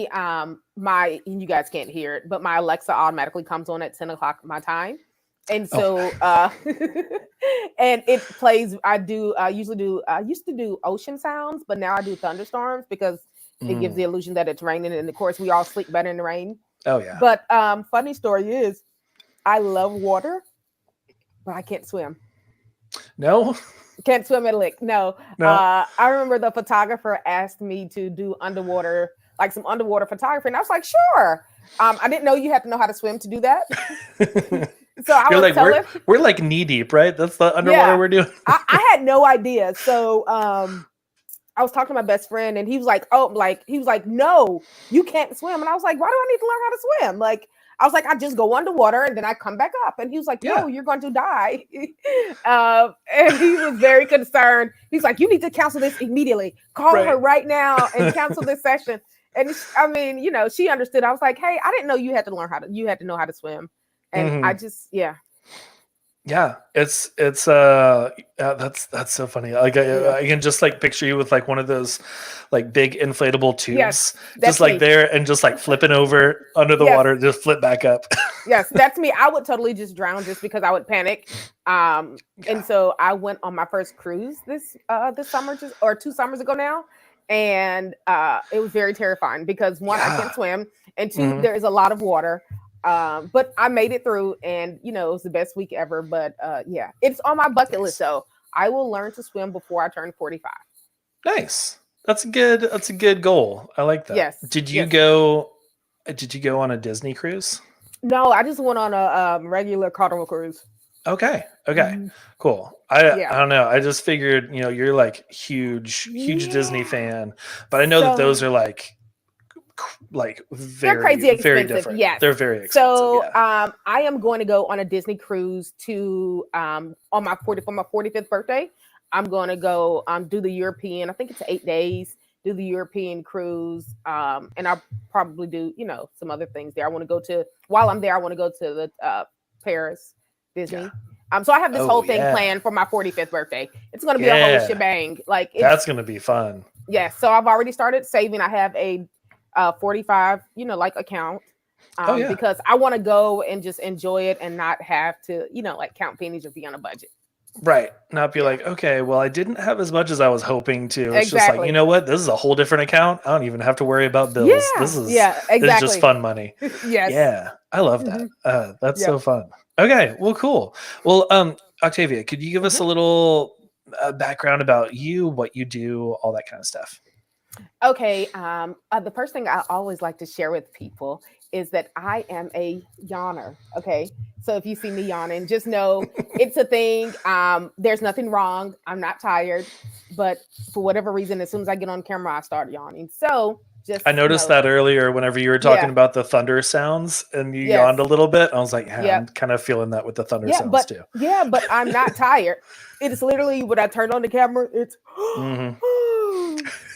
you guys can't hear it, but my Alexa automatically comes on at 10 o'clock my time. And Oh, so and it plays. I usually do I used to do ocean sounds, but now I do thunderstorms because it gives the mm. illusion that it's raining, and of course we all sleep better in the rain. Oh yeah. But funny story is I love water, but I can't swim. No, Can't swim at a lick. No. no. I remember the photographer asked me to do underwater, like some underwater photography, and I was like, sure. I didn't know you had to know how to swim to do that. So I You're was like telling, we're like knee deep, right? That's the underwater yeah, we're doing. I had no idea. So I was talking to my best friend, and he was like, "Oh, like he was like, no, you can't swim." And I was like, "Why do I need to learn how to swim?" Like I was like, "I just go underwater and then I come back up." And he was like, "No, Yeah. you're going to die." And he was very concerned. He's like, "You need to cancel this immediately. Call her Right. right now and cancel this session." And I mean, she understood. I was like, "Hey, I didn't know you had to learn you had to know how to swim." And I Hmm. just, yeah, Yeah, it's that's so funny. Like yeah, I can just like picture you with like one of those like big inflatable yes, tubes, just that's like me. there and just like flipping over under the Yes, water, just flip back up. yes, that's me. I would totally just drown just because I would panic. And Yeah. so I went on my first cruise this summer, just or 2 summers ago now, and it was very terrifying because one, I can't Yeah. swim, and two, Hmm. there is a lot of water. But I made it through, and it was the best week ever. But yeah, it's on my bucket list Nice. though. I will learn to swim before I turn 45. Nice. That's a good goal. I like that. Yes, yes. Did you go on a Disney cruise? No, I just went on a regular Carnival cruise. Okay. Okay. Mhm. Cool. I Yeah. don't know. I just figured, you're like huge Disney Yeah. fan, but I know that those So are like they're very crazy very expensive. different. Yes. They're very expensive. So Yeah. I am going to go on a Disney cruise to on my 45th birthday. I'm going to go do the European. I think it's 8 days. Do the European cruise, and I'll probably do some other things there. I want to go to while I'm there. I want to go to the Paris Yeah. Disney. So I have this Oh whole thing yeah. planned for my 45th birthday. It's going to be a whole Yeah. shebang. Like That's it's gonna be fun. yeah. So I've already started saving. I have a 45 like account Oh yeah. because I want to go and just enjoy it and not have to like count pennies or be on a budget. Right. Not be Yeah, like, okay, well, I didn't have as much as I was hoping to. It's just like, you exactly. know what? This is a whole different account. I don't even have to worry about bills. Yeah, yeah, This is just exactly. fun money. Yes. Yeah, I love that. Hmm. That's so Yep. fun. Okay, well, cool. Well, Octavia, could you give us Hmm. a little background about you, what you do, all that kind of stuff? Okay. The first thing I always like to share with people is that I am a yawner. Okay. So if you see me yawning, just know it's a thing. There's nothing wrong. I'm not tired, but for whatever reason, as soon as I get on camera, I start yawning. So I just noticed know, that earlier whenever you were talking yeah, about the thunder sounds and you yawned yes, a little bit. I was like, yeah, yeah, I'm kind of feeling that with the thunder yeah, sounds too. but I'm not tired. It's literally when I turn on the camera, it's Hmm.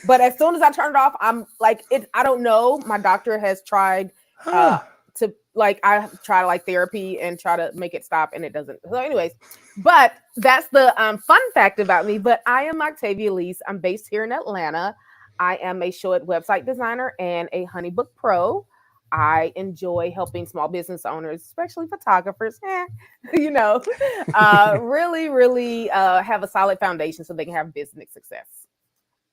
but as soon as I turn it off, I'm like it. I don't know. My doctor has tried uh Huh. to like I try like therapy and try to make it stop, and it doesn't. So, anyways, but that's the fun fact about me. But I am Octavia Elease. I'm based here in Atlanta. I am a show it website designer and a HoneyBook Pro. I enjoy helping small business owners, especially photographers, you know, really, really have a solid foundation so they can have business success.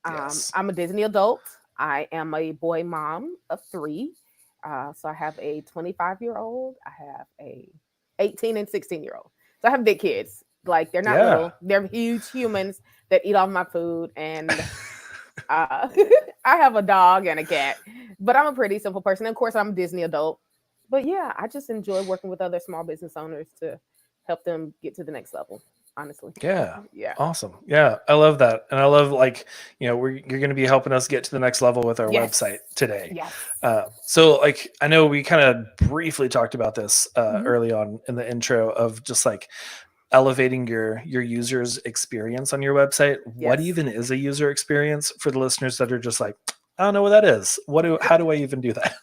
Yes. I'm a Disney adult. I am a boy mom of three. So I have a 25-year-old. I have a 18 and 16-year-old. So I have big kids. Like they're not Yeah. little. They're huge humans that eat all my food. And I have a dog and a cat. But I'm a pretty simple person. Of course, I'm a Disney adult. But yeah, I just enjoy working with other small business owners to help them get to the next level. Honestly. Yeah. Yeah. Awesome. Yeah. I love that. And I love like, you're going to be helping us get to the next level with our Yes. website today. Yes. So like, I know we kind of briefly talked about this Mhm. early on in the intro of just like elevating your user's experience on your website. What Yes. even is a user experience for the listeners that are just like, I don't know what that is. How do I even do that?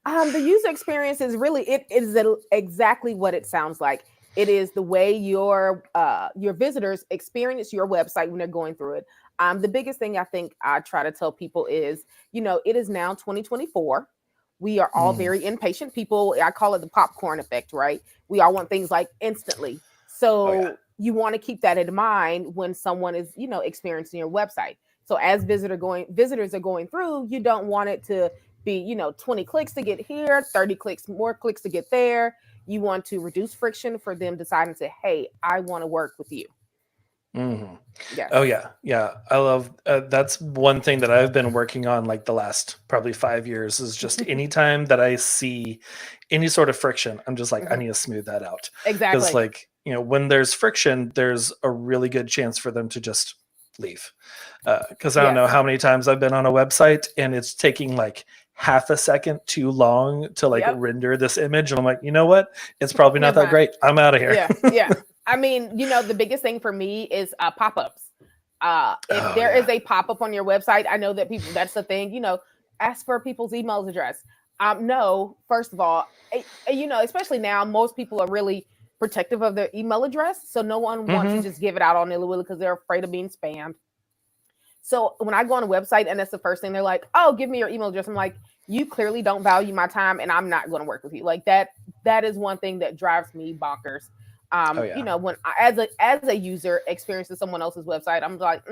The user experience is really it is exactly what it sounds like. It is the way your visitors experience your website when they're going through it. The biggest thing I think I try to tell people is, it is now 2024. We are all Mm. very impatient people. I call it the popcorn effect, right? We all want things like instantly. Oh yeah. So you want to keep that in mind when someone is, experiencing your website. So as visitors are going through, you don't want it to be, 20 clicks to get here, 30 more clicks to get there. You want to reduce friction for them deciding to, hey, I want to work with you. Hmm. Yes. Oh yeah, yeah. I love that's one thing that I've been working on like the last probably 5 years is just anytime that I see any sort of friction, I'm just like I Mhm. need to smooth that out because Exactly. like when there's friction, there's a really good chance for them to just leave. Because I don't know Yes. how many times I've been on a website and it's taking like half a second too long to like Yep. render this image, and I'm like, you know what? It's probably not Never that mind. great. I'm out of here. Yeah. Yeah. I mean, the biggest thing for me is pop-ups. If Oh there is yeah. a pop-up on your website, I know that that's the thing, ask for people's email address. No, first of all, especially now, most people are really protective of their email address. So no one wants to Hmm. just give it out on nilly-willy because they're afraid of being spammed. So when I go on a website and that's the first thing they're like, "Oh, give me your email address," I'm like, "You clearly don't value my time, and I'm not going to work with you." Like that. That is one thing that drives me bonkers. Oh yeah. When as a user experiencing someone else's website, I'm like,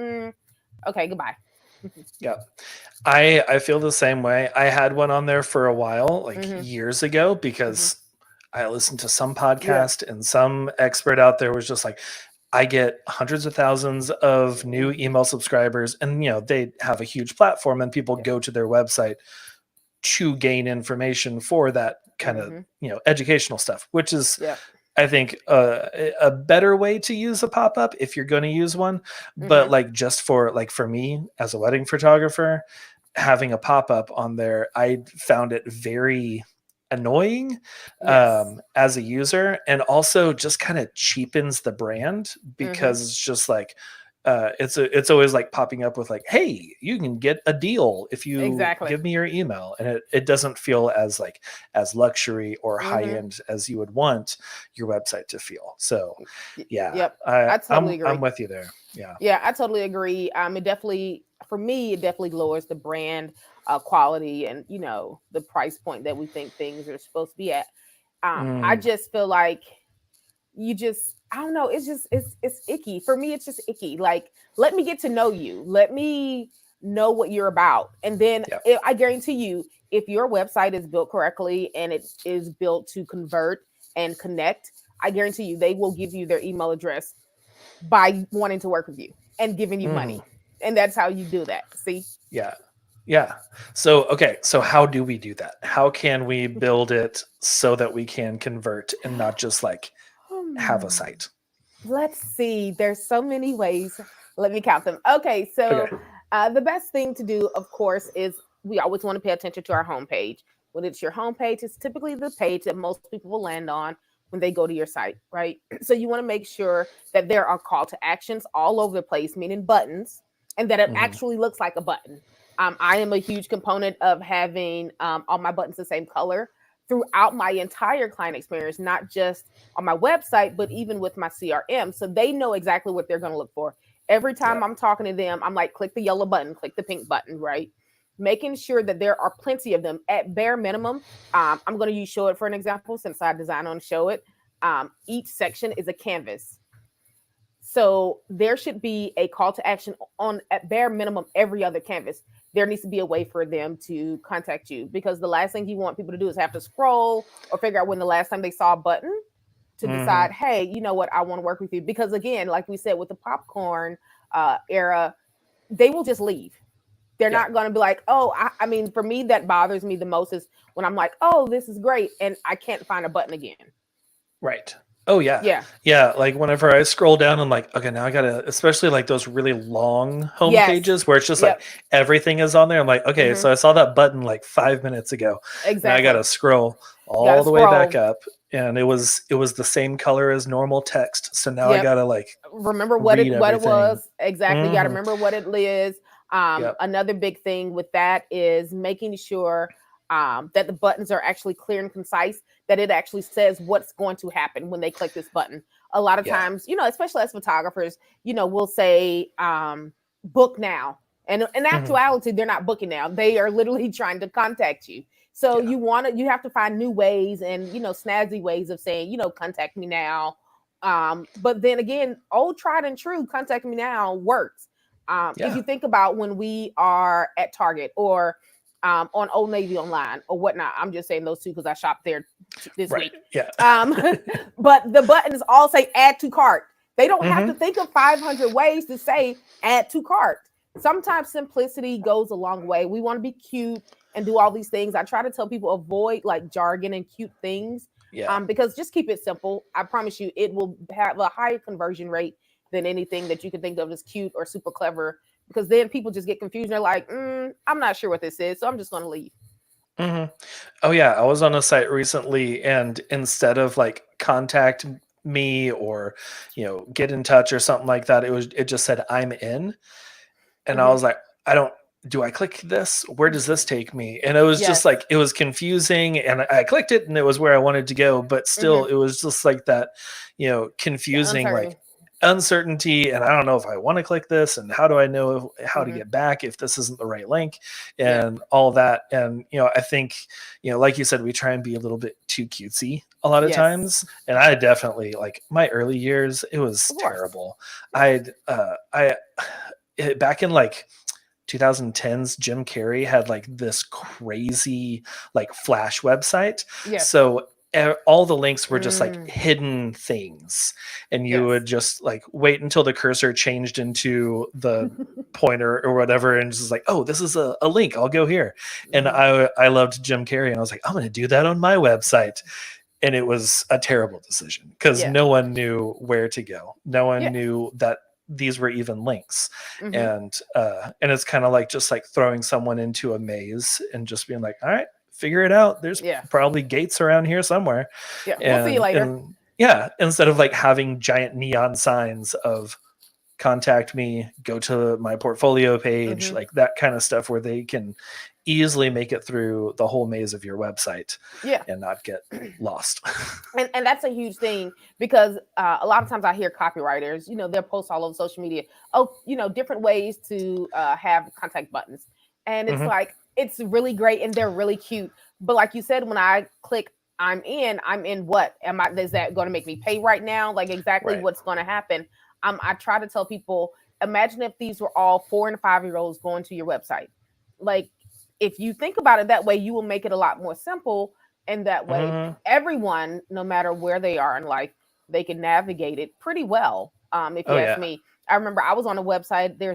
okay, goodbye. Yeah. I feel the same way. I had one on there for a while, like Hmm. years ago, Hmm. because I listened to some Yeah. podcast and some expert out there was just like, I get hundreds of thousands of new Hmm. email subscribers, and they have a huge platform, and people Yeah. go to their website to gain information for that kind of Hmm. educational stuff, which is Yeah. I think a better way to use a pop-up if you're going to use one. But Hmm. like just for me as a wedding photographer, having a pop-up on there, I found it very annoying Yes. as a user, and also just kind of cheapens the brand Hmm. because it's just like it's always like popping up with like, hey, you can get a deal if you Exactly. give me your email, and it doesn't feel as like as luxury or high Hmm. end as you would want your website to feel. So yeah, Yep. I, I totally I'm agree. I'm with you there. Yeah. Yeah, I totally agree. For me, it definitely lowers the brand quality and the price point that we think things are supposed to be at. I Mm, just feel like I don't know. It's icky for me. It's just icky. Like, let me get to know you. Let me know what you're about, and then yeah. I guarantee you, if your website is built correctly and it is built to convert and connect, I guarantee you they will give you their email address by wanting to work with you and giving you Hmm. money. And that's how you do that. See? Yeah. Yeah. So okay. So how do we do that? How can we build it so that we can convert and not just like have a Hmm. site? Let's see. There's so many ways. Let me count them. Okay, Okay. so the best thing to do, of course, is we always want to pay attention to our homepage. When it's your homepage, it's typically the page that most people will land on when they go to your site, right? So you want to make sure that there are call to actions all over the place, meaning buttons, and that it Hmm. actually looks like a button. I am a huge component of having all my buttons the same color throughout my entire client experience, not just on my website, but even with my CRM. So they know exactly what they're going to look for. Every Yeah. time I'm talking to them, I'm like, click the yellow button, click the pink button, right? Making sure that there are plenty of them at bare minimum. I'm going to use Show It for an example since I design on Show It. Each section is a canvas. So there should be a call to action on at bare minimum every other canvas. There needs to be a way for them to contact you because the last thing you want people to do is have to scroll or figure out when the last time they saw a button to Hmm. decide, hey, you know what, I want to work with you. Because again, like we said with the popcorn era, they will just leave. They're Yeah. not going to be like, oh, I mean, for me, that bothers me the most is when I'm like, oh, this is great, and I can't find a button again. Right. Oh yeah. Yeah. Yeah. Like whenever I scroll down, I'm like, okay, now I gotta, especially like those really long home Yes. pages where it's just like Yep. everything is on there. I'm like, okay, Hmm. so I saw that button like 5 minutes ago. Now I Exactly. gotta scroll Got to all the way back scroll. up. And it was the same color as normal text. So now I Yep. gotta like Remember read what it everything. was exactly. You got to Hmm. remember what it is. Yep. Another big thing with that is making sure that the buttons are actually clear and concise, that it actually says what's going to happen when they click this button. A lot of Yeah. times, especially as photographers, we'll say book now. And in Mhm. actuality, they're not booking now. They are literally trying to contact you. So Yeah. you have to find new ways and, snazzy ways of saying, contact me now. But then again, old tried and true, contact me now works. If Yeah. you think about when we are at Target or on Old Navy online or whatnot, I'm just saying those two because I shopped there this Right. week. Yeah. Um, but the buttons all say add to cart. They don't have to Hmm. think of 500 ways to say add to cart. Sometimes simplicity goes a long way. We want to be cute and do all these things. I try to tell people avoid like jargon and cute things, Yeah. because just keep it simple. I promise you, it will have a higher conversion rate than anything that you can think of as cute or super clever. Because then people just get confused. They're like, I'm not sure what this is, so I'm just going to leave. Hmm. Oh yeah, I was on a site recently, and instead of like contact me or get in touch or something like that, it just said I'm in, and I Hmm. was like, I don't. Do I click this? Where does this take me? And it was just Yes. like it was confusing, and I clicked it, and it was where I wanted to go, but still, Hmm. it was just like that, The confusing like uncertainty. uncertainty, and I don't know if I want to click this, and how do I know how to Hmm. get back if this isn't the right link, Yeah. and all that. And I think like you said, we try and be a little bit too cutesy a lot of Yes. times, and I definitely, like, my early years, it was Of course. terrible. Yeah. I back in like 2010s, Jim Carrey had like this crazy like Flash website. Yes. So all the links were just like Mm, hidden things, and you yes. would just like wait until the cursor changed into the pointer or whatever, and just like, oh, this is a link, I'll go here. And Hmm. I loved Jim Carrey, and I was like, I'm going to do that on my website. And it was a terrible decision because Yeah. no one knew where to go. No one Yeah. knew that these were even links. Hmm. And it's kind of like just like throwing someone into a maze and just being like, all right, figure it out. There's Yeah. probably gates around here somewhere. Yeah. We'll see you later. And yeah, instead of like having giant neon signs of contact me, go to my portfolio page, Hmm. like that kind of stuff, where they can easily make it through the whole maze of your website Yeah. and not get lost. And that's a huge thing because a lot of times I hear copywriters, they'll post all over social media, oh, different ways to have contact buttons. And it's Hmm. like, it's really great and they're really cute. But like you said, when I click I'm in what? Is that going to make me pay right now? Like exactly Right. what's going to happen? I try to tell people, imagine if these were all 4 and 5 year olds going to your website. Like, if you think about it that way, you will make it a lot more simple. And that way, Hmm. everyone, no matter where they are in life, they can navigate it pretty well. If Oh you ask yeah. me, I remember I was on a website. There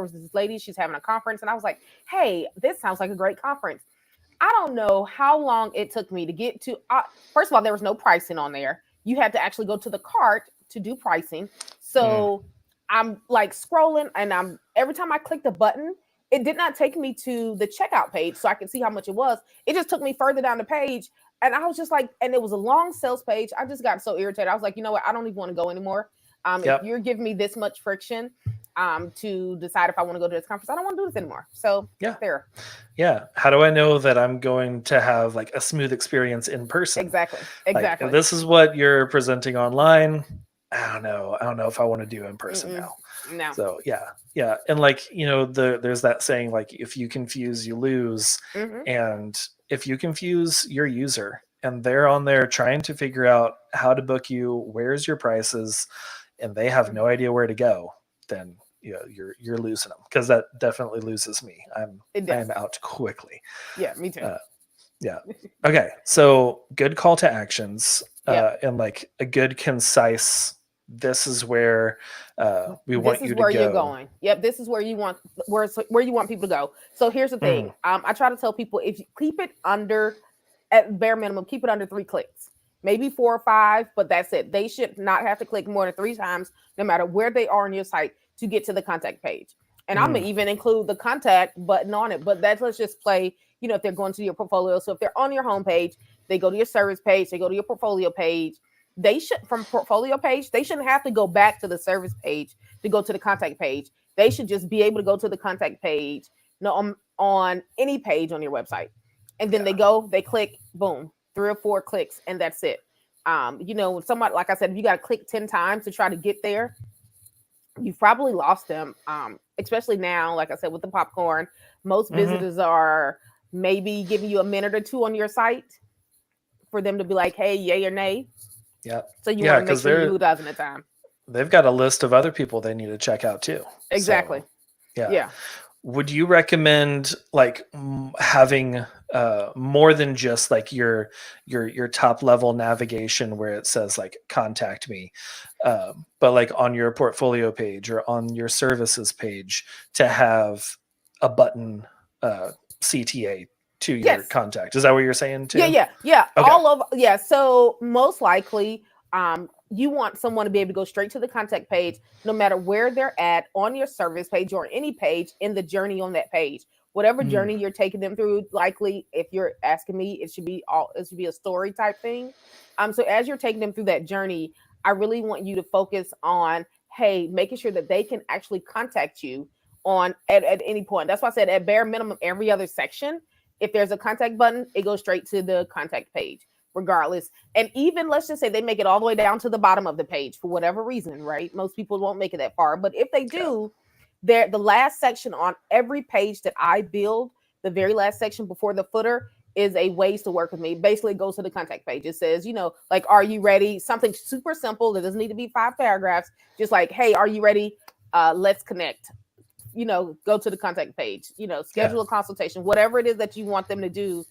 was this lady. She's having a conference, and I was like, "Hey, this sounds like a great conference." I don't know how long it took me to get to. First of all, there was no pricing on there. You had to actually go to the cart to do pricing. Mm. So I'm like scrolling, and I'm every time I clicked the button, it did not take me to the checkout page so I could see how much it was. It just took me further down the page, and I was just like, and it was a long sales page. I just got so irritated. I was like, you know what? I don't even want to go anymore. If Yep. you're giving me this much friction, to decide if I want to go to this conference, I don't want to do this anymore. So Yeah. there, Yeah. How do I know that I'm going to have like a smooth experience in person? exactly, Like, if exactly. this is what you're presenting online, I don't know. I don't know if I want to do in person Mm-mm. now. No. So yeah, yeah. And like, there's that saying, like, if you confuse, you lose. Hmm. And if you confuse your user and they're on there trying to figure out how to book you, where's your prices, and they have no idea where to go, then you're losing them, because that definitely loses me. It I does. am out quickly. Yeah, me too. Uh, yeah. Okay. So good call to actions, Yep. and like a good concise. This is where we This want is you to where you're go. going. Yep, this is where you want people to go. So here's the thing. Mhm. I try to tell people, if you keep it under, at bare minimum, keep it under 3 clicks, maybe 4 or 5, but that's it. They should not have to click more than 3 times, no matter where they are on your site, to get to the contact page. And I'm Mm. gonna even include the contact button on it. But that's, let's just play. If they're going to your portfolio, so if they're on your homepage, they go to your service page, they go to your portfolio page. They should, from portfolio page, they shouldn't have to go back to the service page to go to the contact page. They should just be able to go to the contact page, on any page on your website. And then Yeah. they click, boom, 3 or 4 clicks, and that's it. Somebody, like I said, if you got to click 10 times to try to get there, you've probably lost them. especially now, like I said, with the popcorn, most Hmm. visitors are maybe giving you a minute or two on your site for them to be like, hey, yay or nay. Yeah. So you want Yeah, to make because sure you utilize in the time. they've got a list of other people they need to check out too. So Exactly. yeah. Yeah. Would you recommend like having more than just like your top level navigation where it says like contact me, but like on your portfolio page or on your services page to have a button uh, CTA to your Yes. contact? Is that what you're saying Yeah, too? yeah, yeah. Okay. All of yeah. So most likely, you want someone to be able to go straight to the contact page, no matter where they're at on your service page or any page in the journey on that page. Whatever Mm, journey you're taking them through, likely, if you're asking me, it should be a story type thing. So as you're taking them through that journey, I really want you to focus on, hey, making sure that they can actually contact you on at any point. That's why I said at bare minimum every other section if there's a contact button, it goes straight to the contact page, regardless. And even let's just say they make it all the way down to the bottom of the page for whatever reason, right? Most people won't make it that far, but if they yeah. do, there the last section on every page that I build, the very last section before the footer is a ways to work with me. Basically, it goes to the contact page. It says, like, are you ready? Something super simple that doesn't need to be 5 paragraphs. Just like, hey, are you ready? Let's connect. Go to the contact page, Yeah. schedule a consultation, whatever it is that you want them to do,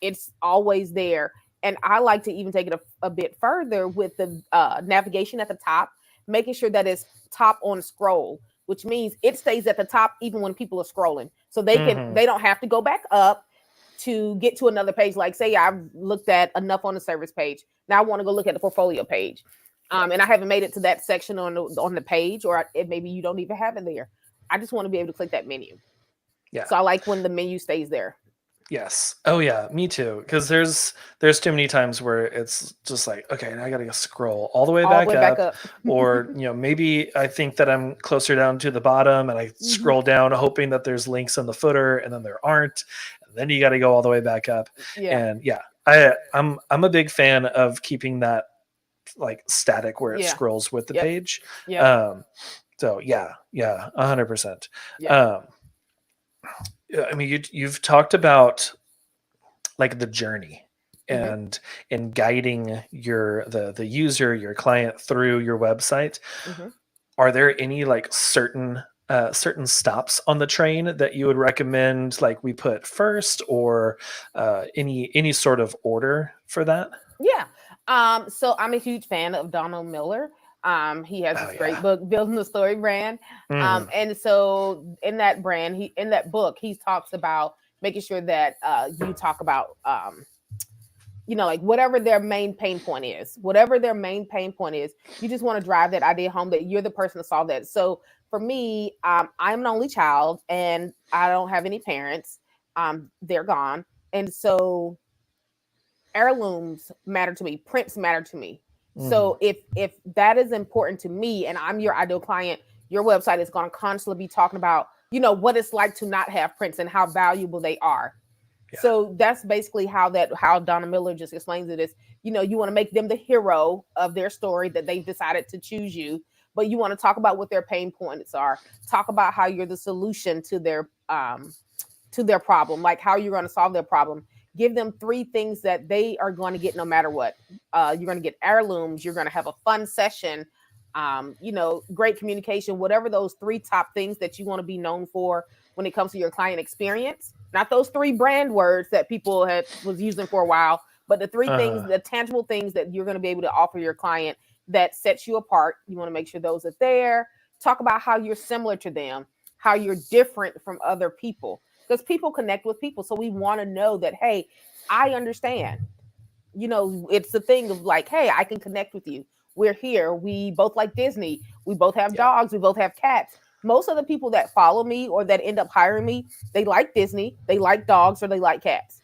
it's always there. And I like to even take it a bit further with the navigation at the top, making sure that it's top on scroll, which means it stays at the top even when people are scrolling. So Hmm. they don't have to go back up to get to another page. Like say I've looked at enough on the service page. Now I want to go look at the portfolio page. Yeah. And I haven't made it to that section on the page, or maybe you don't even have it there. I just want to be able to click that menu. Yeah. So I like when the menu stays there. Yes. Oh yeah, me too. Because there's too many times where it's just like, okay, now I gotta go scroll all the way All the back way back up, up. or maybe I think that I'm closer down to the bottom, and I Hmm. scroll down hoping that there's links in the footer, and then there aren't, and then you got to go all the way back up. Yeah. And yeah, I'm a big fan of keeping that like static where it Yeah. scrolls with the Yep. page. Yep. Um, so yeah, yeah, 100%. Yep. Um, yeah, I mean, you've talked about like the journey Hmm. and in guiding the user, your client through your website. Hmm. Are there any like certain stops on the train that you would recommend like we put first, or any sort of order for that? Yeah. So I'm a huge fan of Donald Miller. He has Oh this great yeah. book, Building the Story Brand. Hmm. And so in that brand, in that book, he talks about making sure that you talk about like whatever their main pain point is, you just want to drive that idea home that you're the person to solve that. So for me, I'm an only child and I don't have any parents. They're gone. And so heirlooms matter to me, prints matter to me. Hmm. So if that is important to me and I'm your ideal client, your website is going to constantly be talking about what it's like to not have prints and how valuable they are. Yeah. So that's basically how Donna Miller just explains it is, you want to make them the hero of their story that they've decided to choose you, but you want to talk about what their pain points are, talk about how you're the solution to their problem, like how you're going to solve their problem. Give them three things that they are going to get no matter what. You're going to get heirlooms, you're going to have a fun session, great communication, whatever those three top things that you want to be known for when it comes to your client experience. Not those three brand words that people was using for a while, but the three things, Uh-huh. the tangible things that you're going to be able to offer your client that sets you apart. You want to make sure those are there. Talk about how you're similar to them, how you're different from other people, because people connect with people. So we want to know that, hey, I understand. It's the thing of like, hey, I can connect with you. We're here. We both like Disney. We both have Yeah. dogs. We both have cats. Most of the people that follow me or that end up hiring me, they like Disney, they like dogs, or they like cats.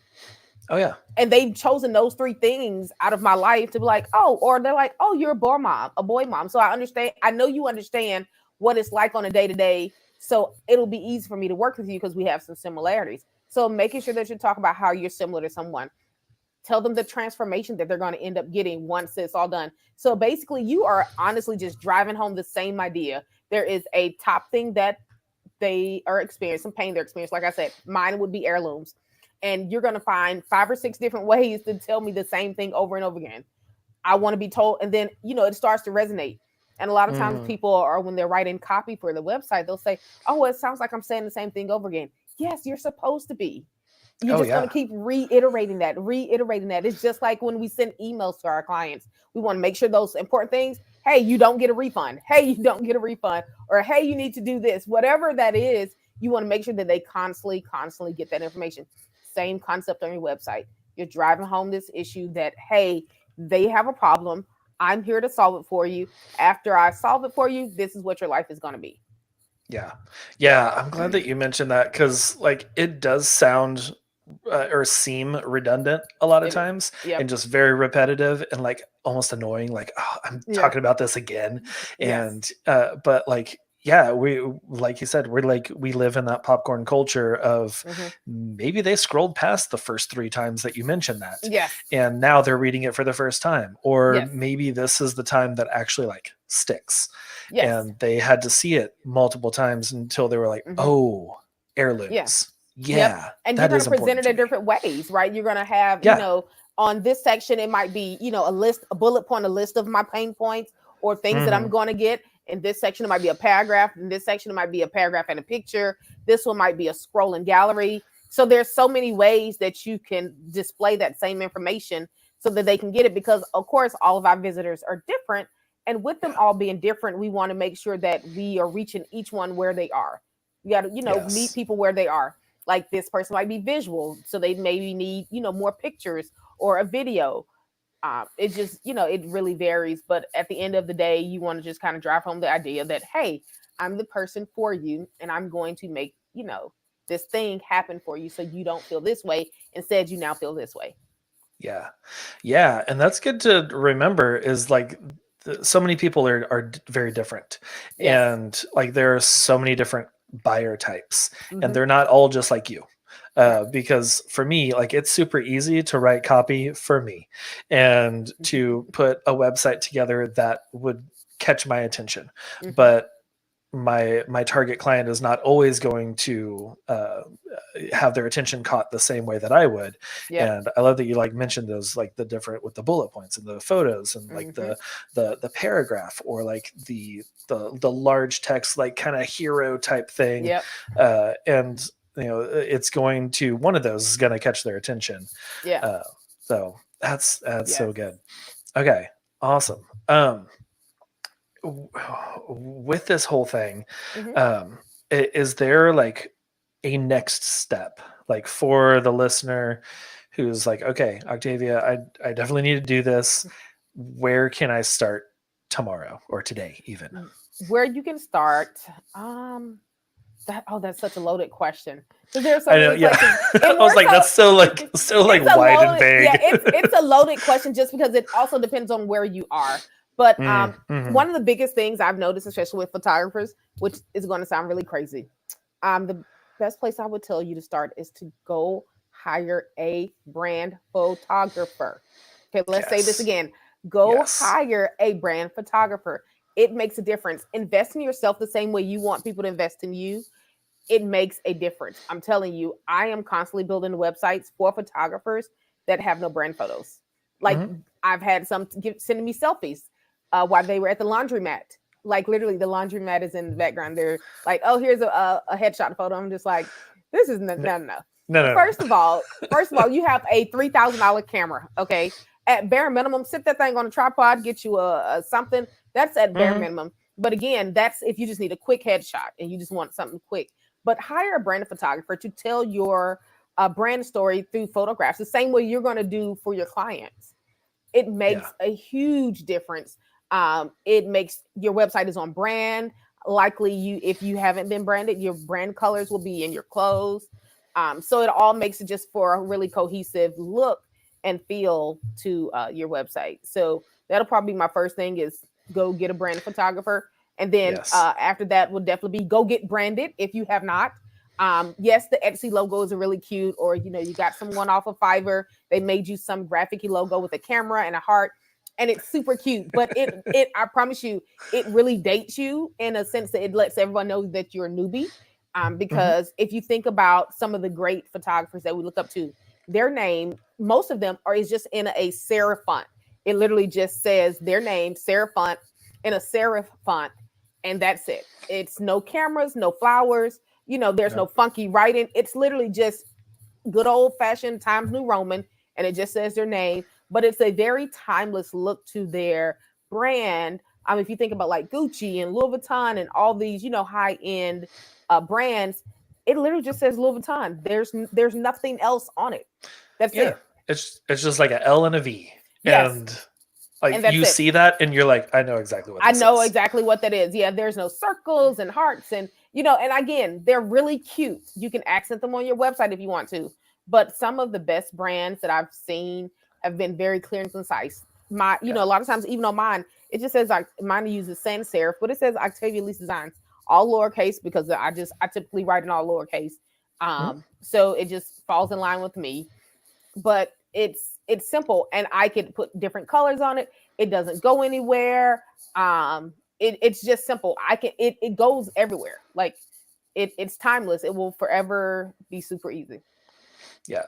Oh yeah. And they've chosen those three things out of my life to be like, oh, or they're like, oh, you're a boy mom. So I understand. I know you understand what it's like on a day to day. So it'll be easy for me to work with you because we have some similarities. So making sure that you talk about how you're similar to someone. Tell them the transformation that they're going to end up getting once it's all done. So basically, you are honestly just driving home the same idea. There is a top thing that they are experiencing, some pain they're experiencing. Like I said, mine would be heirlooms. And you're going to find 5 or 6 different ways to tell me the same thing over and over again. I want to be told. And then, it starts to resonate. And a lot of times Mhm. people are, when they're writing copy for the website, they'll say, oh, it sounds like I'm saying the same thing over again. Yes, you're supposed to be. You're Oh just going to yeah. keep reiterating that. It's just like when we send emails to our clients, we want to make sure those important things, hey, you don't get a refund. Hey, you don't get a refund. Or, hey, you need to do this. Whatever that is, you want to make sure that they constantly get that information. Same concept on your website. You're driving home this issue that, hey, they have a problem. I'm here to solve it for you. After I solve it for you, this is what your life is going to be. Yeah. Yeah. I'm glad that you mentioned that because, like, it does sound or seem redundant a lot of It is. times and Yep. just very repetitive and like almost annoying. Like, oh, I'm Yeah. talking about this again. Yes. And, but like, yeah, like you said, we live in that popcorn culture of Hmm. maybe they scrolled past the first 3 times that you mentioned that. Yes. And now they're reading it for the first time. Or Yes. maybe this is the time that actually like sticks Yes. and they had to see it multiple times until they were like, Hmm. oh, Yeah. heirlooms. Yep. Yeah, And you're that going is to present important it to in me. different ways, right? You're going to have, Yeah. on this section, it might be, a list, a bullet point, a list of my pain points or things that I'm Hmm. going to get. In this section, it might be a paragraph. In this section, it might be a paragraph and a picture. This one might be a scrolling gallery. So there's so many ways that you can display that same information so that they can get it because, of course, all of our visitors are different. And with them Yeah. all being different, we want to make sure that we are reaching each one where they are. You got to, meet Yes. people where they are. Like this person might be visual, so they maybe need more pictures or a video. It just it really varies, but at the end of the day, you want to just kind of drive home the idea that, hey, I'm the person for you, and I'm going to make this thing happen for you, so you don't feel this way. Instead, you now feel this way. Yeah. Yeah. And that's good to remember is like so many people are very different. Yes. And like there are so many different buyer types, and Hmm. they're not all just like you. Right. Because for me, like it's super easy to write copy for me and to put a website together that would catch my attention. Hmm. But my target client is not always going to have their attention caught the same way that I would. Yep. And I love that you like mentioned those like the different with the bullet points and the photos and like Hmm. the paragraph or like the large text like kind of hero type thing. Yep. And it's going to one of those is going to catch their attention. Yeah. Uh, so that's so Yes. good. Okay, awesome. With this whole thing, Hmm. is there like a next step, like for the listener who's like, okay, Octavia, I definitely need to do this. Where can I start tomorrow or today, even? Where you can start, that's such a loaded question because there are so I know, many yeah. places. I And was more like, so, that's so like it's a wide and loaded, yeah, vague. it's a loaded question just because it also depends on where you are. But Mm-hmm. one of the biggest things I've noticed, especially with photographers, which is going to sound really crazy, the best place I would tell you to start is to go hire a brand photographer. Okay, let's say this Yes. again. Go Yes. hire a brand photographer. It makes a difference. Invest in yourself the same way you want people to invest in you. It makes a difference. I'm telling you, I am constantly building websites for photographers that have no brand photos. Like Mm-hmm. I've had some sending me selfies while they were at the laundromat. Like literally, the laundromat is in the background. They're like, "Oh, here's a headshot photo." I'm just like, "This is no, No, no, no." no, no, no. First of all, you have a $3,000 camera. Okay, at bare minimum, sit that thing on a tripod, get you a something. That's at bare Mm-hmm. minimum. But again, that's if you just need a quick headshot and you just want something quick. But hire a brand photographer to tell your brand story through photographs, the same way you're going to do for your clients. It Yeah. makes a huge difference. It makes your website is on brand. Likely, if you haven't been branded, your brand colors will be in your clothes. So it all makes it just for a really cohesive look and feel to your website. So that'll probably be my first thing is go get a brand photographer. And then Yes. after that will definitely be go get branded if you have not. Yes, the Etsy logos are really cute, or you got someone off of Fiverr. They made you some graphic logo with a camera and a heart, and it's super cute. But I promise you, it really dates you in a sense that it lets everyone know that you're a newbie. Hmm. Because if you think about some of the great photographers that we look up to, their name, most of them are is just in a serif font. It literally just says their name, serif font, in a serif font, and that's it. It's no cameras, no flowers, there's no Yep. funky writing. It's literally just good old fashioned Times New Roman, and it just says their name. But it's a very timeless look to their brand. If you think about like Gucci and Louis Vuitton and all these, high end brands, it literally just says Louis Vuitton. There's nothing else on it. That's Yeah. it. It's just like an L and a V. Yes, And and like that's you it. see that and you're like, I know exactly what I this know is. exactly what that is. Yeah, there's no circles and hearts and and again, they're really cute. You can accent them on your website if you want to. But some of the best brands that I've seen have been very clear and concise. Yeah. A lot of times, even on mine, it just says like mine uses sans serif, but it says Octavia Lease Designs, all lowercase because I typically write in all lowercase. Mhm. So it just falls in line with me, but it's simple and I could put different colors on it. It doesn't go anywhere. It's just simple. It goes everywhere. Like it's timeless. It will forever be super easy. Yeah.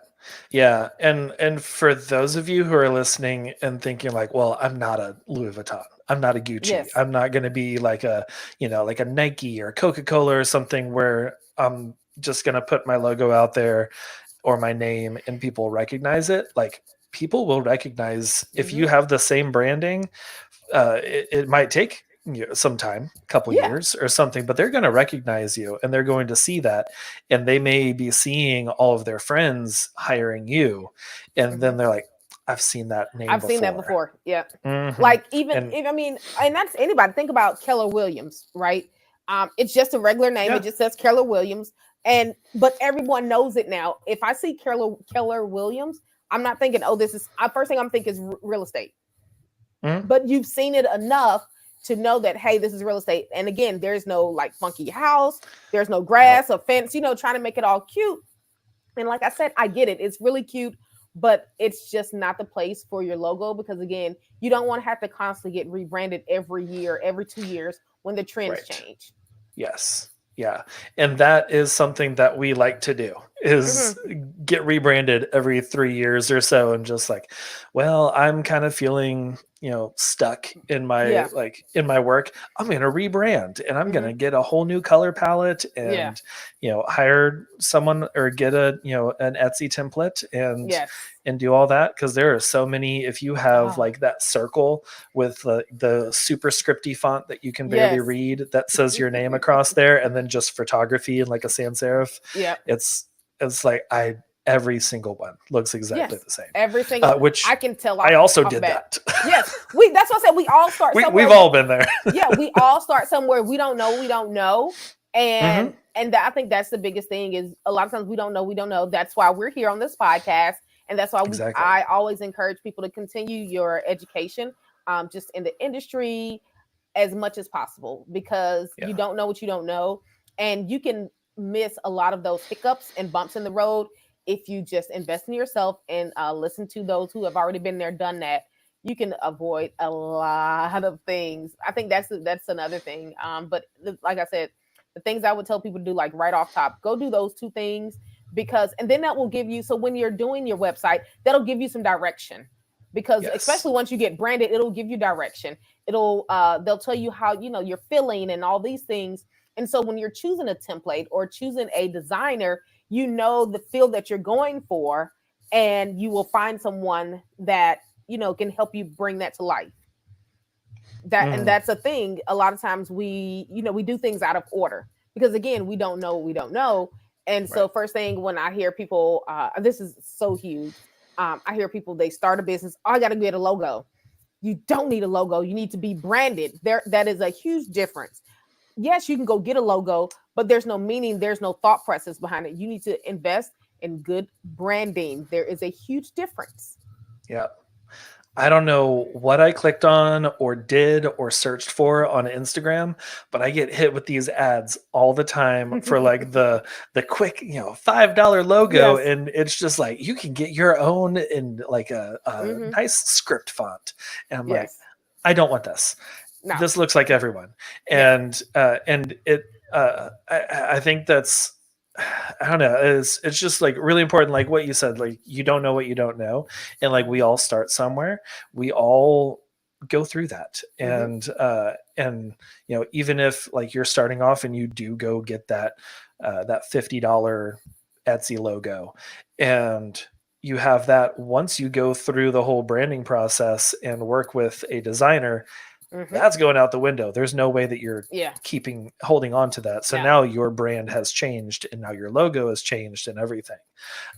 Yeah. And for those of you who are listening and thinking like, well, I'm not a Louis Vuitton. I'm not a Gucci. Yes. I'm not going to be like like a Nike or Coca-Cola or something where I'm just going to put my logo out there or my name and people recognize it. Like people will recognize if Hmm. you have the same branding. It might take some time, a couple Yeah. years or something, but they're going to recognize you and they're going to see that, and they may be seeing all of their friends hiring you, and then Hmm. they're like, I've seen that name I've seen that before. before. Yeah. Hmm. Like even And if and that's anybody. Think about Keller Williams, right? It's just a regular name. It yeah, just says Keller Williams, and but everyone knows it now. If I see Keller Williams, I'm not thinking, oh, this is. First thing I'm thinking is real estate. mhm, But you've seen it enough to know that hey, this is real estate. And again, there's no like funky house. There's no yep, grass or fence. Trying to make it all cute. And like I said, I get it. It's really cute, but it's just not the place for your logo because again, you don't want to have to constantly get rebranded every year, every 2 years when the trends right. change. Yes. Yeah. And that is something that we like to do is Hmm. get rebranded every 3 years or so and just like, well, I'm kind of feeling, stuck in my Yeah. in my work. I'm going to rebrand and I'm going Hmm. to get a whole new color palette Yeah. and, hire someone or get an Etsy template Yes. and do all that, because there are so many. If you have Oh, like that circle with the super scripty font that you can barely yes. read that says your name across there, and then just photography and like a sans serif, Yep. it's like every single one looks exactly Yes. the same, Every single I which can tell I off also off the did bat. that. Yes. That's what I said. We all start We've somewhere. all been there. Yeah, we all start somewhere. We don't know. Hmm. And I think that's the biggest thing is a lot of times we don't know. That's why we're here on this podcast. And that's why Exactly. I always encourage people to continue your education just in the industry as much as possible because you Yeah. don't know what you don't know. And you can miss a lot of those hiccups and bumps in the road if you just invest in yourself and listen to those who have already been there, done that. You can avoid a lot of things. I think that's another thing. But like I said, the things I would tell people to do, like right off top, go do those two things because, and then that will give you. So when you're doing your website, that'll give you some direction. Because Yes. especially once you get branded, it'll give you direction. They'll tell you how you're feeling and all these things. And so when you're choosing a template or choosing a designer, you know the field that you're going for, and you will find someone that can help you bring that to life. And Hmm. that's a thing. A lot of times we do things out of order because again, we don't know what we don't know. And so Right. first thing when I hear people, this is so huge. I hear people, they start a business. Oh, I got to get a logo. You don't need a logo. You need to be branded. That is a huge difference. Yes, you can go get a logo, but there's no meaning, there's no thought process behind it. You need to invest in good branding. There is a huge difference. Yeah. I don't know what I clicked on or did or searched for on Instagram, but I get hit with these ads all the time for like the quick, $5 logo, Yes. and it's just like you can get your own in like a Hmm. nice script font, and I'm like, Yes. I don't want this. No. This looks like everyone, Yes. and it. I think that's, I don't know. It's just like really important. Like what you said, like you don't know what you don't know, and like we all start somewhere. We all go through that, Mm-hmm. and even if like you're starting off and you do go get that $50 Etsy logo, and you have that, once you go through the whole branding process and work with a designer, Mm-hmm. that's going out the window. There's no way that you're Yeah. holding on to that. So No. now your brand has changed, and now your logo has changed and everything.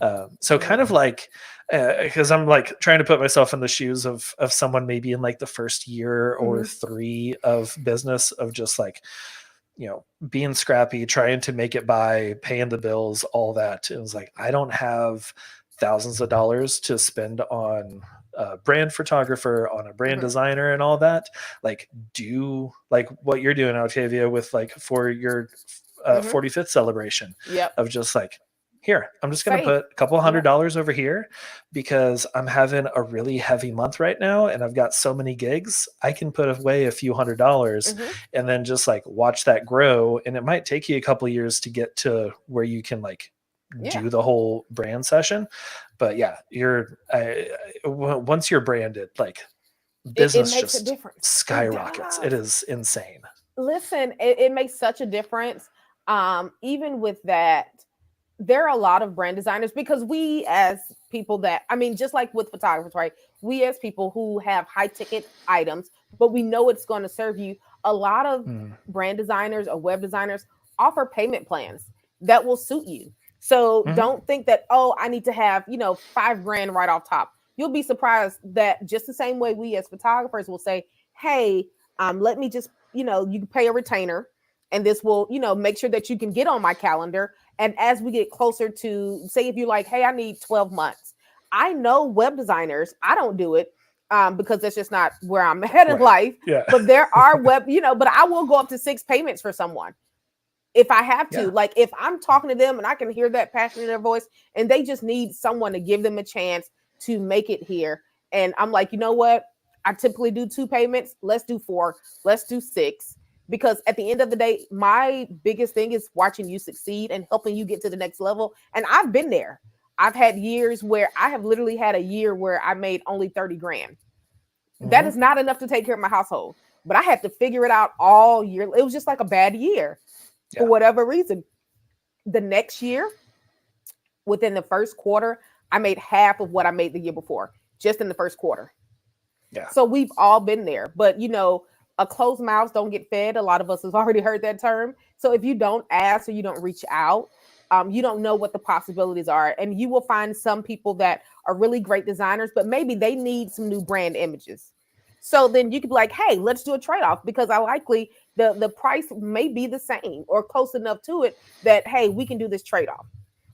So kind Mm-hmm. of like, because I'm like trying to put myself in the shoes of someone maybe in like the first year or Mm-hmm. three of business, of just like, being scrappy, trying to make it by, paying the bills, all that. It was like, I don't have thousands of dollars to spend on a brand photographer, on a brand Mm-hmm. designer, and all that. Like, do like what you're doing, Octavia, with like for your Mm-hmm. 45th celebration, Yep. of just like, here, I'm just going to Save. put a couple hundred Yep. dollars over here because I'm having a really heavy month right now and I've got so many gigs. I can put away a few $100 Mm-hmm. and then just like watch that grow. And it might take you a couple of years to get to where you can like Yeah. do the whole brand session. But yeah, once you're branded, like It business makes a just difference. It skyrockets. It does. is insane. Listen, it makes such a difference. Even with that, there are a lot of brand designers because we as people that, I mean, just like with photographers, right? We as people who have high ticket items, but we know it's going to serve you. A lot of Mm. brand designers or web designers offer payment plans that will suit you. So Hmm. don't think that, oh, I need to have, 5 grand right off top. You'll be surprised that just the same way we as photographers will say, hey, let me just, you can pay a retainer and this will, make sure that you can get on my calendar. And as we get closer to, say, if you're like, hey, I need 12 months, I know web designers, I don't do it because that's just not where I'm at in Right. life. Yeah. But there are web, but I will go up to 6 payments for someone if I have to. Yeah. Like if I'm talking to them and I can hear that passion in their voice and they just need someone to give them a chance to make it here. And I'm like, you know what? I typically do 2 payments. Let's do 4. Let's do 6. Because at the end of the day, my biggest thing is watching you succeed and helping you get to the next level. And I've been there. I've had years where I have literally had a year where I made only 30 grand. That Hmm. is not enough to take care of my household. But I had to figure it out all year. It was just like a bad year for Yeah. whatever reason. The next year, within the first quarter, I made half of what I made the year before, just in the first quarter. Yeah. So we've all been there. But a closed mouth don't get fed. A lot of us have already heard that term. So if you don't ask or you don't reach out, you don't know what the possibilities are. And you will find some people that are really great designers, but maybe they need some new brand images. So then you could be like, hey, let's do a trade-off because I likely the price may be the same or close enough to it that hey, we can do this trade-off.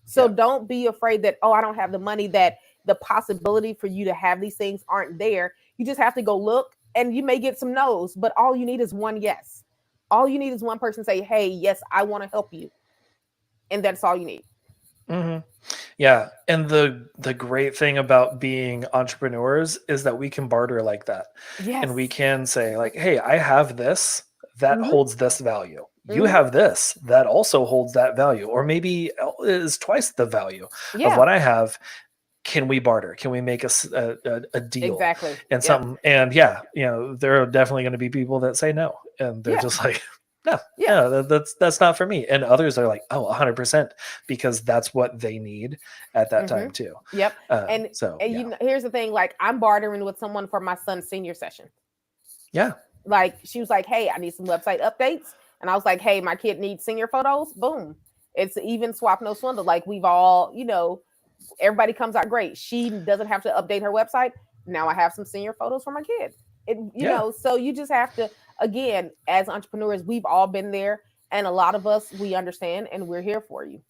So Yeah. don't be afraid that, oh, I don't have the money, that the possibility for you to have these things aren't there. You just have to go look and you may get some no's, but all you need is one yes. All you need is one person say, hey, yes, I want to help you. And that's all you need. Hmm. Yeah, and the great thing about being entrepreneurs is that we can barter like that, and we Yes. can say like, "Hey, I have this that Mm-hmm. holds this value. You Mm-hmm. have this that also holds that value, or maybe is twice the value of Yeah, what I have. Can we barter? Can we make a deal exactly. and Yep. something?" And yeah, there are definitely going to be people that say no, and they're Yeah. just like, no, Yeah. no, that's not for me. And others are like, oh, 100%, because that's what they need at that Mm-hmm. time too. Yep. And, So and yeah, here's the thing, like I'm bartering with someone for my son's senior session. yeah, Like she was like, hey, I need some website updates. And I was like, hey, my kid needs senior photos. Boom. It's even swap, no swindle. Like we've all, everybody comes out great. She doesn't have to update her website. Now I have some senior photos for my kid. yeah. So you just have to, again, as entrepreneurs, we've all been there. And a lot of us, we understand and we're here for you.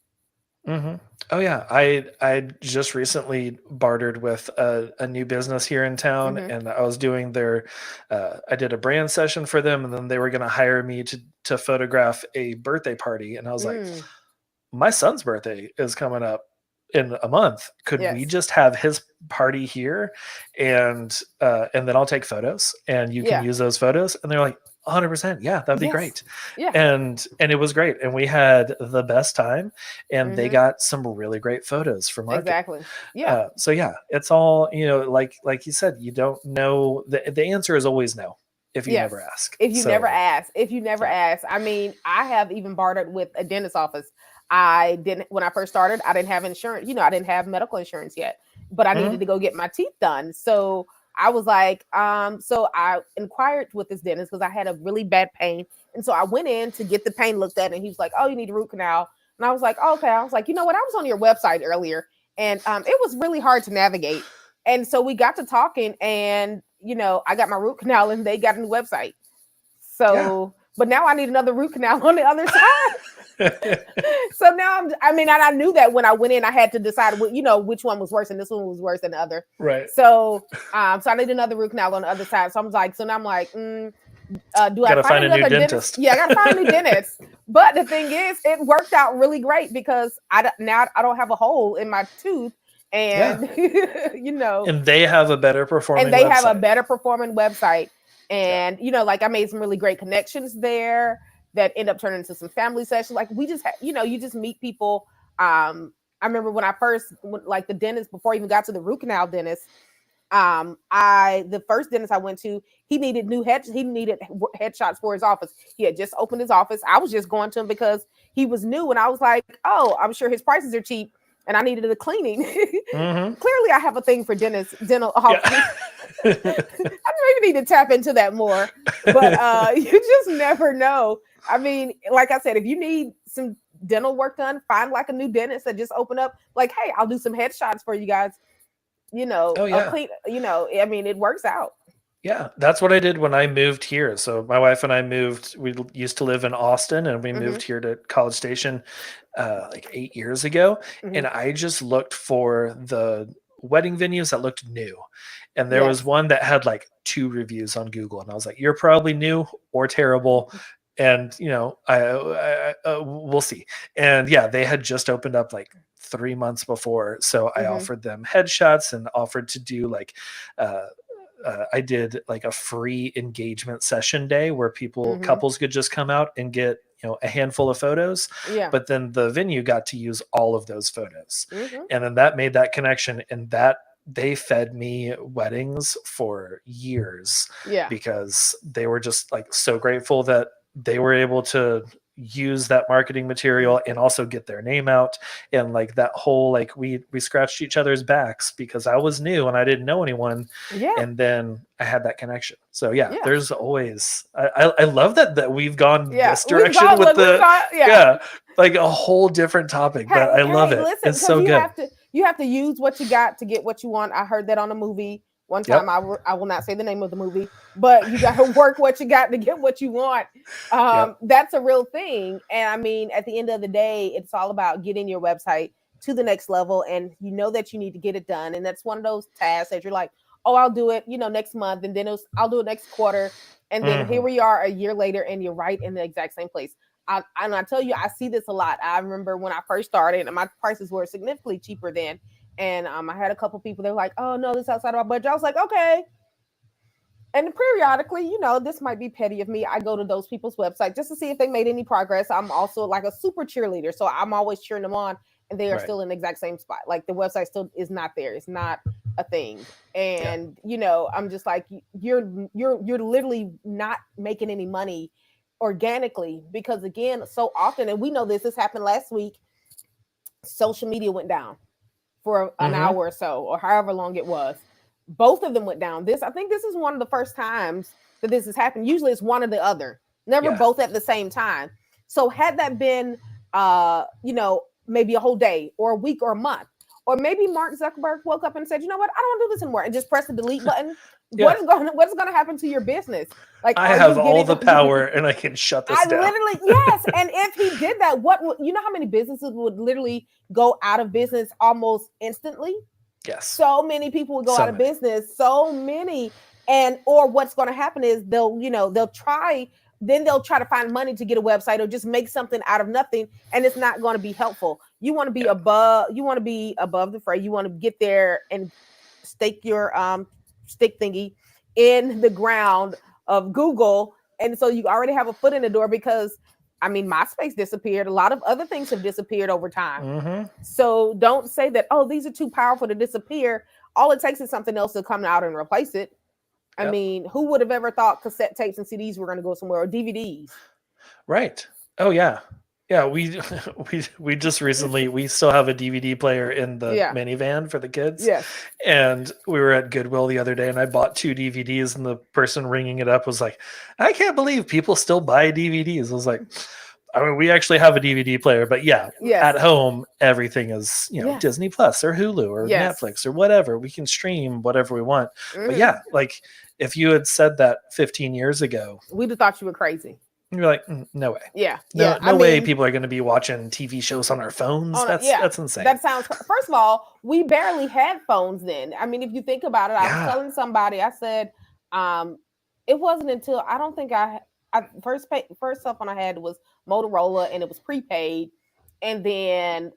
Hmm. Oh yeah, I just recently bartered with a new business here in town, Mm-hmm. and I was doing their, I did a brand session for them, and then they were going to hire me to photograph a birthday party, and I was like, Mm, my son's birthday is coming up in a month. Could we yes. just have his party here, and then I'll take photos, and you can Yeah. use those photos? And they're like, 100%. Yeah, that'd be Yes. great. Yeah. And it was great. And we had the best time, and they Mm-hmm. got some really great photos for marketing. Exactly. Yeah. So yeah, it's all, like you said, you don't know. The answer is always no if you never Yes. ask. If you never So ask, if you never yeah. ask, I mean, I have even bartered with a dentist office. I didn't, when I first started, I didn't have insurance. I didn't have medical insurance yet, but I Mhm. needed to go get my teeth done. So I was like, so I inquired with this dentist because I had a really bad pain. And so I went in to get the pain looked at, and he was like, oh, you need a root canal. And I was like, oh, okay. I was like, you know what? I was on your website earlier, and it was really hard to navigate. And so we got to talking, and I got my root canal, and they got a new website. Yeah. So, but now I need another root canal on the other side. So now and I knew that when I went in, I had to decide which one was worse, and this one was worse than the other. Right. So, so I need another root canal on the other side. So I'm like, so now I'm like, do I Gotta find find a new another dentist? dentist. Yeah, I gotta find a new dentist. But the thing is, it worked out really great because now I don't have a hole in my tooth, Yeah. and And they have a better and performing they have a website. better performing website. Yeah. And like I made some really great connections there that end up turning into some family sessions. Like we just you just meet people. I remember when I first like the dentist, before I even got to the root canal dentist, the first dentist I went to, he needed headshots for his office. He had just opened his office. I was just going to him because he was new, and I was like, oh, I'm sure his prices are cheap, and I needed a cleaning. Mm-hmm. Clearly I have a thing for dental office. Yeah. I maybe need to tap into that more. But you just never know. I mean, like I said, if you need some dental work done, find like a new dentist that just open up, like, hey, I'll do some headshots for you guys. Oh yeah. Clean, I mean, it works out. Yeah, that's what I did when I moved here. So my wife and I moved. We used to live in Austin, and we Mm-hmm. moved here to College Station like 8 years ago. Mm-hmm. And I just looked for the wedding venues that looked new. And there was Yes. one that had like 2 reviews on Google, and I was like, "You're probably new or terrible." And we'll see. And yeah, they had just opened up like 3 months before, so I Mm-hmm. offered them headshots and offered to do like. Uh, I did like a free engagement session day where Mm-hmm. couples could just come out and get a handful of photos, Yeah. but then the venue got to use all of those photos, Mm-hmm. and then that made that connection, and that they fed me weddings for years Yeah. because they were just like so grateful that they were able to use that marketing material and also get their name out. And like that whole, like, we scratched each other's backs because I was new and I didn't know anyone, Yeah. and then I had that connection. So yeah, Yeah. there's always I love that we've gone Yeah. this direction with the Yeah. yeah, like a whole different topic, but I love Hey, it. listen, It's because so good. you have to use what you got to get what you want. I heard that on a movie one time. Yep. I will not say the name of the movie, but you got to work what you got to get what you want. Yep. That's a real thing. And I mean, at the end of the day, it's all about getting your website to the next level, and you know that you need to get it done. And that's one of those tasks that you're like, oh, I'll do it, next month, and then I'll do it next quarter, and then here Mhm. we are a year later, and you're right in the exact same place. I tell you, I see this a lot. I remember when I first started, and my prices were significantly cheaper then. And I had a couple people. They were like, "Oh no, this is outside of our budget." I was like, "Okay." And periodically, this might be petty of me. I go to those people's website just to see if they made any progress. I'm also like a super cheerleader, so I'm always cheering them on, and they are Right. still in the exact same spot. Like the website still is not there. It's not a thing. Yeah. And I'm just like, you're literally not making any money organically, because again, so often, and we know this happened last week, social media went down for an Mhm. hour or so, or however long it was. Both of them went down. I think this is one of the first times that this has happened. Usually it's one or the other, never Yeah. both at the same time. So had that been maybe a whole day or a week or a month, or maybe Mark Zuckerberg woke up and said, you know what, I don't want to do this anymore, and just press the delete button. Yeah. What's gonna happen to your business? Like, I are have you all getting the power and I can shut this I down. literally, yes. And if he did that, you know how many businesses would literally go out of business almost instantly? Yes. So many people would go So out of many. business. So many. And or what's going to happen is they'll try to find money to get a website or just make something out of nothing, and it's not going to be helpful. You want to be Yeah. above the fray. You want to get there and stake your stick thingy in the ground of Google, And so you already have a foot in the door because, I mean, MySpace disappeared. A lot of other things have disappeared over time. Mm-hmm. So don't say that, oh, these are too powerful to disappear. All it takes is something else to come out and replace it. I Yep. mean, who would have ever thought cassette tapes and CDs were going to go somewhere, or DVDs? Right. Oh yeah. Yeah, we just recently we still have a DVD player in the Yeah. minivan for the kids. Yes. And we were at Goodwill the other day and I bought 2 DVDs and the person ringing it up was like, "I can't believe people still buy DVDs." I was like, I mean, we actually have a DVD player, but yeah, Yes. at home everything is, Yes. Disney Plus or Hulu or Yes. Netflix or whatever. We can stream whatever we want. But Mhm. yeah, like if you had said that 15 years ago, We'd have thought you were crazy. you're like, no way. Yeah. No, Yeah. no way people are going to be watching TV shows on our phones. Yeah. That's insane. That sounds. First of all, we barely had phones then. I mean, if you think about it, I was telling somebody. I said, it wasn't until I don't think first cell phone I had was Motorola, and it was prepaid. And then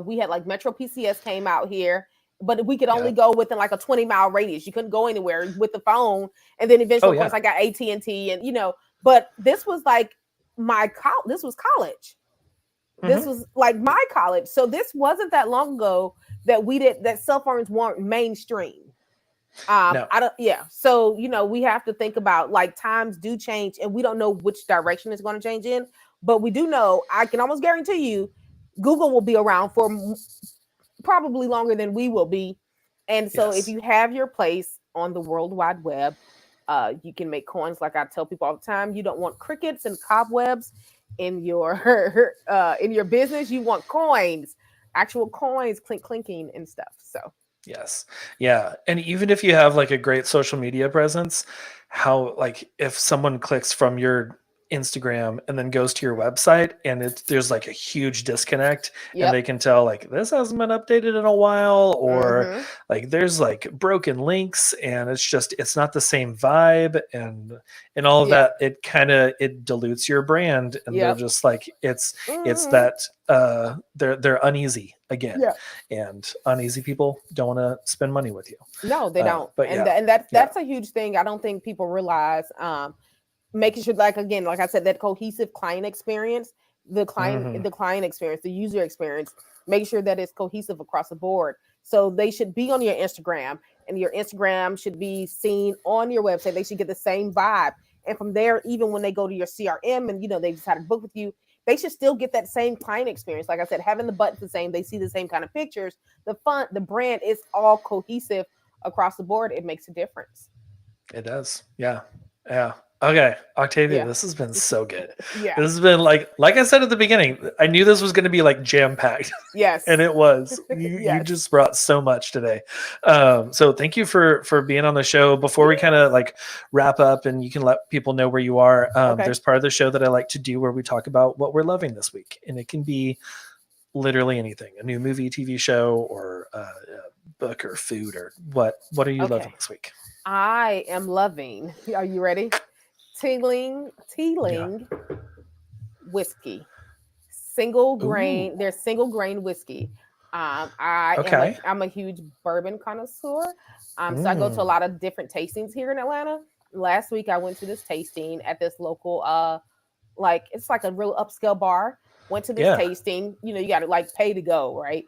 we had like Metro PCS came out here, but we could only go within like a 20-mile radius. You couldn't go anywhere with the phone. And then eventually, of course, I got AT&T, and But this was like this was college. Mm-hmm. This was like my college. So this wasn't that long ago that cell phones weren't mainstream. No. So we have to think about, like, times do change, and we don't know which direction it's going to change in. But we do know, I can almost guarantee you, Google will be around for probably longer than we will be. And so if you have your place on the World Wide Web, you can make coins. Like I tell people all the time, you don't want crickets and cobwebs in your business. You want coins, actual coins, clinking and stuff. So yes, yeah. And even if you have like a great social media presence, how, like, if someone clicks from your Instagram and then goes to your website and there's like a huge disconnect, and they can tell like this hasn't been updated in a while, or like there's like broken links and it's not the same vibe, and all of that, it dilutes your brand, and they're just like it's that they're uneasy again, and uneasy people don't want to spend money with you. No, they don't. But that's a huge thing. I don't think people realize. Making sure, like I said, that cohesive client experience, the client experience, the user experience, make sure that it's cohesive across the board. So they should be on your Instagram, and your Instagram should be seen on your website. They should get the same vibe. And from there, even when they go to your CRM and they decided to book with you, they should still get that same client experience. Like I said, having the buttons the same, they see the same kind of pictures, the font, the brand is all cohesive across the board. It makes a difference. It does. Yeah. Okay, Octavia, this has been so good. Yeah. This has been like I said at the beginning, I knew this was going to be like jam-packed. Yes. And it was. You just brought so much today. So thank you for being on the show. Before we kind of like wrap up and you can let people know where you are, there's part of the show that I like to do where we talk about what we're loving this week. And it can be literally anything, a new movie, TV show, or a book or food, or what are you loving this week? I am loving, are you ready? Teeling whiskey, single grain. Ooh. There's single grain whiskey. I'm a huge bourbon connoisseur. So I go to a lot of different tastings here in Atlanta. Last week I went to this tasting at this local, it's like a real upscale bar. Went to this tasting. You got to like pay to go, right?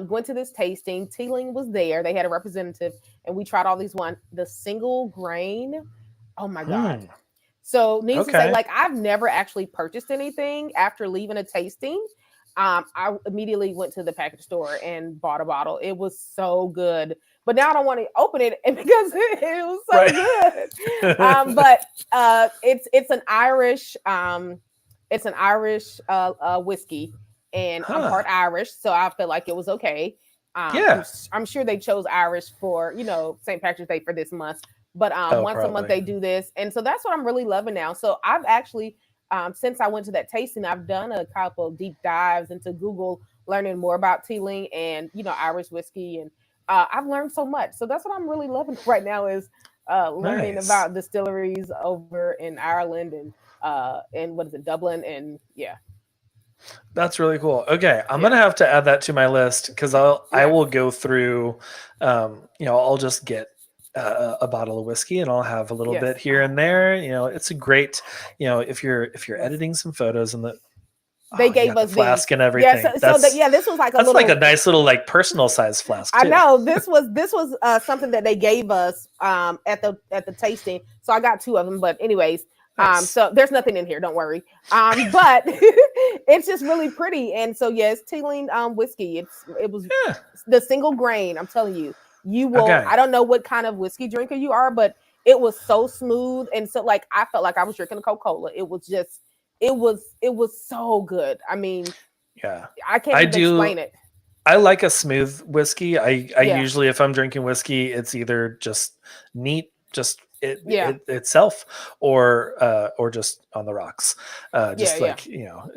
Went to this tasting. Teeling was there. They had a representative, and we tried all these the single grain. Oh my God. So needless to say, like, I've never actually purchased anything after leaving a tasting. I immediately went to the package store and bought a bottle. It was so good, but now I don't want to open it because it was so good. But it's an Irish whiskey, and I'm part Irish, so I felt like it was okay. I'm sure they chose Irish for St. Patrick's Day for this month. But once a month they do this. And so that's what I'm really loving now. So I've actually, since I went to that tasting, I've done a couple of deep dives into Google, learning more about Teeling and, Irish whiskey. And I've learned so much. So that's what I'm really loving right now is learning about distilleries over in Ireland and what is it, Dublin. And That's really cool. Okay, I'm gonna have to add that to my list because I will go through. I'll just get a bottle of whiskey, and I'll have a little Yes. bit here and there. It's a great, if you're Yes. editing some photos and They you gave got the us these. flask and Yeah, everything. yeah, this was like a That's like a little. nice little like personal size flask I too. know this was something that they gave us at the tasting. So I got two of them, but anyways, Nice. so there's nothing in here, don't worry. But it's just really pretty. And so yes, Teeling whiskey. It was Yeah. the single grain. I'm telling you, you will. Okay. I don't know what kind of whiskey drinker you are, but it was so smooth, and so like I felt like I was drinking a Coca-Cola. It was so good. I mean, Yeah. I can't I even do. explain it. I like a smooth whiskey. I Yeah, usually, if I'm drinking whiskey, it's either just neat, just yeah, it itself, or just on the rocks. yeah, Just yeah. like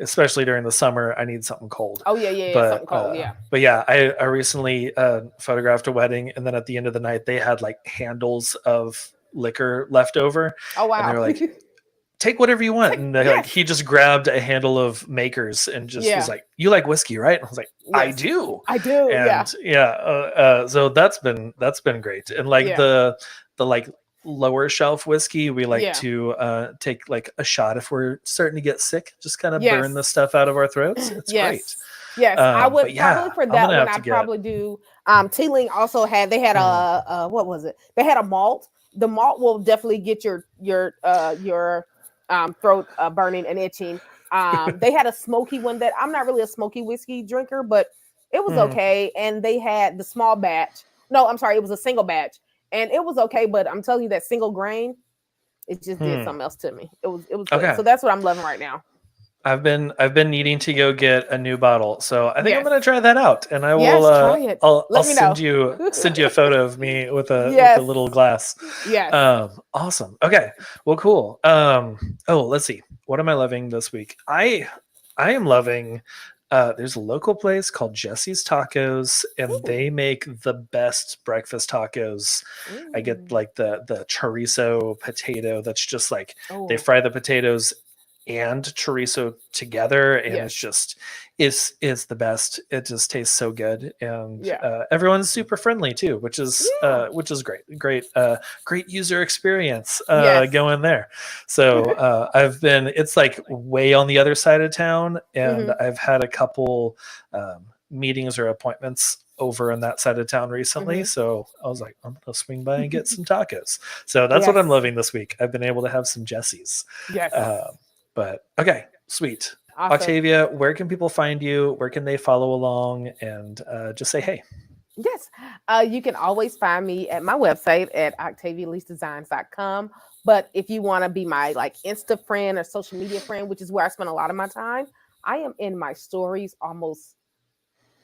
especially during the summer, I need something cold. Oh yeah, yeah, yeah. But Something cold. Yeah. yeah, I recently photographed a wedding, and then at the end of the night, they had like handles of liquor left over, Oh and they wow. were like, take whatever you want. And like Yes. he just grabbed a handle of Makers and just was Yeah. like, "You like whiskey, right?" And I was like, "I Yes. do." I do. Yeah. And yeah, so that's been great. And like Yeah. the like lower shelf whiskey, we like Yeah. to take like a shot if we're starting to get sick, just kind of burn the Yes. stuff out of our throats. It's great. Yes. Yes. I But would probably yeah, for I'm that gonna one. have to I'd get. probably do. Teeling also had. They had Mhm. what was it? They had a malt. The malt will definitely get your throat burning and itching. They had a smoky one that I'm not really a smoky whiskey drinker, but it was Mhm. okay. And they had the small batch. No, I'm sorry, it was a single batch, and it was okay. But I'm telling you that single grain, it just did Hmm. something else to me. It was good. So Okay. that's what I'm loving right now. I've been needing to go get a new bottle, so I think I'm Yes. gonna try that out, and I will Yes, try it. I'll Let me send know. you a photo of me with a Yes. little glass. Yes. Awesome. Okay. Well, cool. Oh, let's see. What am I loving this week? I am loving. There's a local place called Jesse's Tacos, and Ooh. they make the best breakfast tacos. I get Mm. like the chorizo potato that's just like they Oh, fry the potatoes and chorizo together, and it's yes. just is the best. It just tastes so good, and Yeah. everyone's super friendly too, Yeah. which is great user experience Yes. going there. So it's like way on the other side of town, and Hmm. I've had a couple meetings or appointments over on that side of town recently. Hmm. So I was like, I'm gonna swing by and get some tacos. So that's what I'm Yes. loving this week. I've been able to have some Jesse's. Yes. Um, but okay, sweet. Awesome. Octavia, where can people find you? Where can they follow along? And just say hey. Yes. You can always find me at my website at octavialeasedesigns.com. But if you want to be my like Insta friend or social media friend, which is where I spend a lot of my time, I am in my stories almost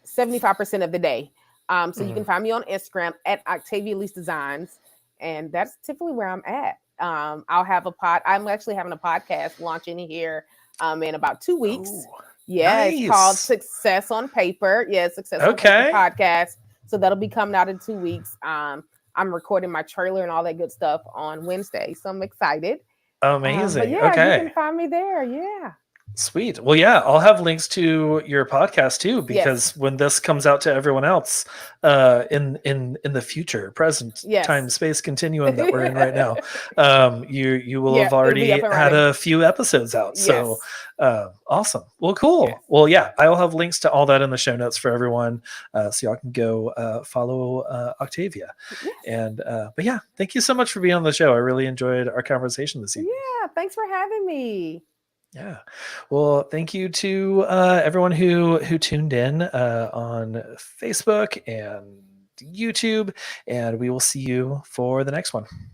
75% of the day. So you can Mhm. find me on Instagram at Octavia Lease Designs, and that's typically where I'm at. I'll have a pod. I'm actually having a podcast launching here in about 2 weeks. Oh, Yeah, it's called nice. Success on Paper. Yeah, Success on Paper Okay. podcast. So that'll be coming out in 2 weeks. I'm recording my trailer and all that good stuff on Wednesday, so I'm excited. But Amazing. yeah, you can Okay. find me there. Yeah. Sweet. Well, yeah, I'll have links to your podcast too, Yes. because when this comes out to everyone else, in the future, present time Yes. space continuum that we're in right now, you will Yeah, have it'll be already up and had running. a few episodes out. So, Yes. awesome. Well, cool. Yes. Well, yeah, I will have links to all that in the show notes for everyone, so y'all can go follow Octavia. Yes. And but yeah, thank you so much for being on the show. I really enjoyed our conversation this evening. Yeah. Thanks for having me. Yeah. Well, thank you to everyone who tuned in on Facebook and YouTube, and we will see you for the next one.